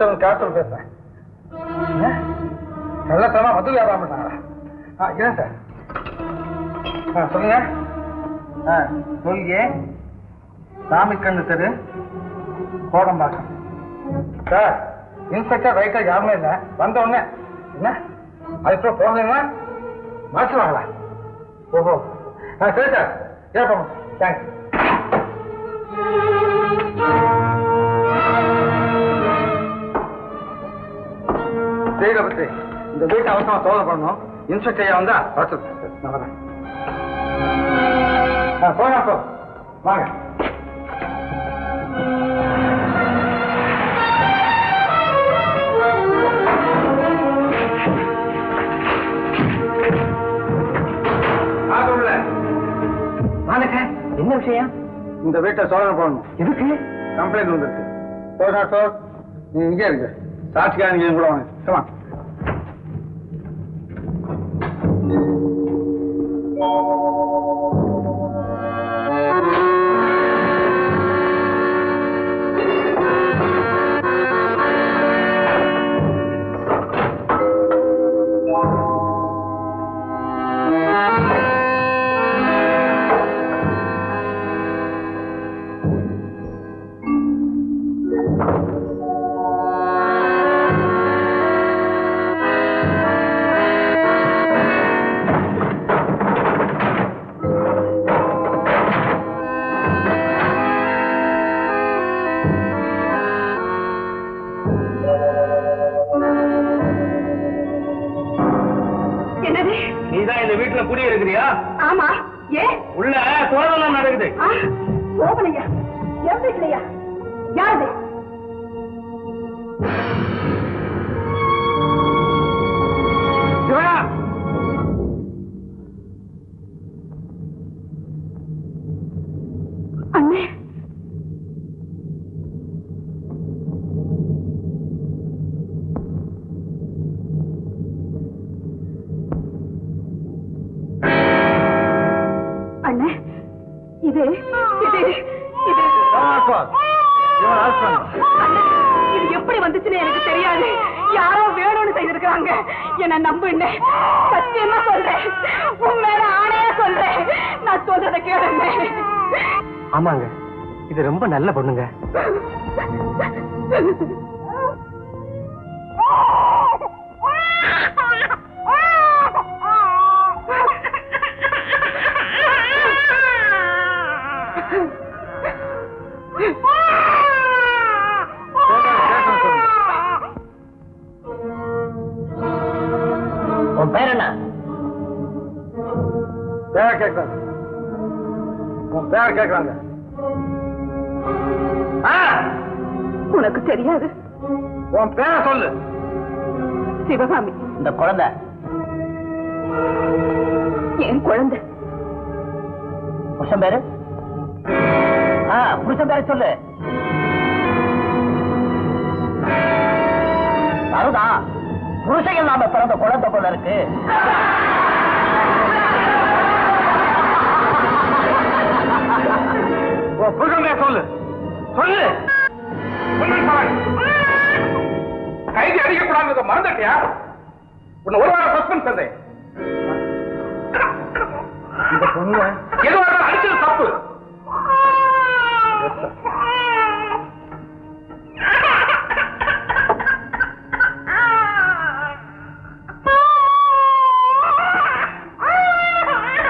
Captain பேசுறேன். நல்லத்தனமா மது வியாபாரம் பண்ணாங்களா? ஏன் சார்? சொல்லுங்க. சொல்லியே சாமி கண்ணு தெரு கோடம்பாக்கம். சார் இன்ஸ்பெக்டர் ரைட்டர் யாருமே இல்லை. வந்த உடனே என்ன அதுக்கு போகணுங்களா மாற்றிடுவாங்களா? ஓஹோ சரி சார் கேட்போம். தேங்க்ஸ். சரிடா பற்றி இந்த வீட்டை அவசரமா சோதனை பண்ணணும். இன்ஸ்பெக்டர் ஐயா வந்தா வச்சு நான் வரேன். போங்க அப்போ வாங்க. என்ன விஷயம்? இந்த வீட்டை சோதனை பண்ணணும். எதுக்கு? கம்ப்ளைண்ட் வந்துருக்கு. சோதனை நீ இங்கே இருக்கு. சாட்சிக்காக நீங்க கூட வாங்க. கமா. நீதான் இந்த வீட்டுல குடி இருக்கிறியா? ஆமா. ஏன் உள்ள சோதனை நடக்குது. சோதனையா? என் வீட்லயா? யாரு? அண்ணே இது எப்படி வந்துச்சுன்னு எனக்கு தெரியாது. யாரோ வேணும்னு செய்திருக்காங்க. என்ன நம்புன்னு சத்தியமா சொல்றேன். உன் மேல ஆணையா சொல்றேன். நான் சொல்றத கேளுங்க. ஆமாங்க, இது ரொம்ப நல்ல பொண்ணுங்க. உன் பேர் என்ன? பேர் கேட்கறாங்க. உன் பேர் கேட்கறாங்க. உனக்கு தெரியாது. உன் பேரை சொல்லு. சிவகாமி. இந்த குழந்தை என் குழந்தை. புருஷன் பேரு? புருஷன் பேரை சொல்லு. அதுதான் புருஷன் இல்லாம பிறந்த குழந்தை போல இருக்கு. புருஷன் பேர் சொல்லு. சொல்லு. கைதி அடிக்கக்கூடாது மறந்துட்டியா? உன்னை ஒரு வாரம் சஸ்பென்ஸ் தந்தேன். இந்த பொண்ணு எதுவாக அடிச்சது தப்பு.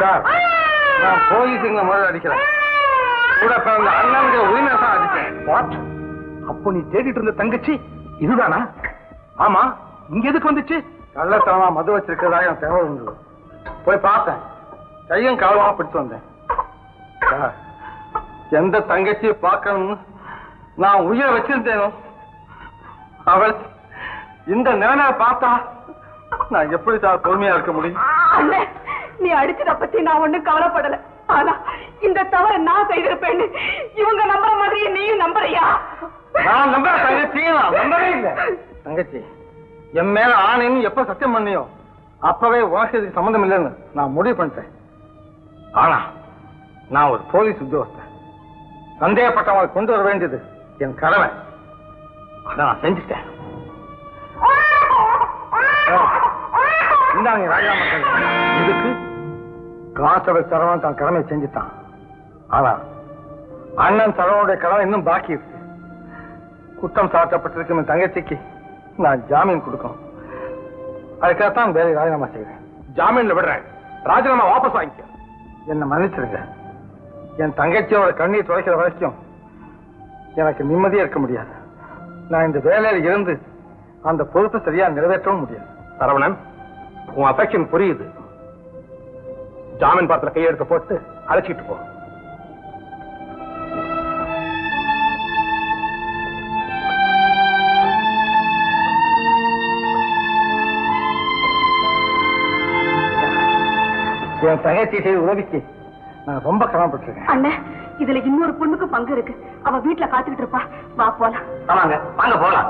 சார், நான் போலீஸுங்க முதல்ல அடிக்கிறேன். கூட பிறந்த அண்ணனுக்கு உரிமை தான் அடிச்சேன். வாட்? அப்போ நீ தேடிட்டு இருந்த தங்கச்சி இதுதானா? ஆமா. இங்க எதுக்கு வந்துச்சு? கள்ளத்தனமா மது வச்சிருக்கிறதா என் தேவை இருந்தது. போய் பார்த்தேன். கையும் காலமா பிடிச்சு வந்தேன். எந்த தங்கச்சியை பார்க்கணும்னு நான் உயிரை வச்சிருந்தேனோ அவள் இந்த நிலைமையை பார்த்தா நான் எப்படி சார் பொறுமையா இருக்க முடியும்? நீ அடிச்சத பத்தி நான் ஒண்ணும் கவலைப்படல. ஆனா இந்த தவறை நான் செய்திருப்பேன்னு இவங்க நம்புற மாதிரி நீயும் நம்புறியா? நான் நம்புற தங்கச்சி நான் நம்பவே இல்லை. தங்கச்சி என் மேல ஆணைன்னு எப்ப சத்தியம் பண்ணியோ அப்பவே உனக்கு இதுக்கு சம்மந்தம் இல்லைன்னு நான் முடிவு பண்ணிட்டேன். ஆனா நான் ஒரு போலீஸ் உத்தியோகஸ்தன். சந்தேகப்பட்டவங்களை கொண்டு வர வேண்டியது என் கடமை. அதை நான் செஞ்சுட்டேன். இந்தாங்க ராஜினாமா இதுக்கு கான்ஸ்டபிள் சரவணன் தான் கடமை செஞ்சுட்டான். ஆனா அண்ணன் சரவனுடைய கடமை இன்னும் பாக்கி இருக்கு. குற்றம் சாட்டப்பட்டிருக்கும் என் தங்கச்சிக்கு நான் ஜாமீன் கொடுக்கணும். அதுக்காகத்தான் வேலை ராஜினாமா செய்கிறேன். ஜாமீன்ல விடுறேன், ராஜினாமா வாபஸ் வாங்கிக்க. என்ன மன்னிச்சிருங்க. என் தங்கச்சியோட கண்ணீர் துடைக்கிற வரைக்கும் எனக்கு நிம்மதியா இருக்க முடியாது. நான் இந்த வேலையில இருந்து அந்த பொறுப்பை சரியா நிறைவேற்றவும் முடியாது. சரவணன், உன் அஃபெக்ஷன் புரியுது. ஜாமீன் பத்திர கையெழுத்து போட்டு அழைச்சிட்டு போ. என் தங்கச்சி செய்த உதவிக்கு நான் ரொம்ப கடமைப்பட்டிருக்கேன். அண்ணே, இதுல இன்னொரு பொண்ணுக்கு பங்கு இருக்கு. அவ வீட்டுல காத்துக்கிட்டு இருப்பா. வா போலாம். ஆமாங்க, வாங்க போலாம்.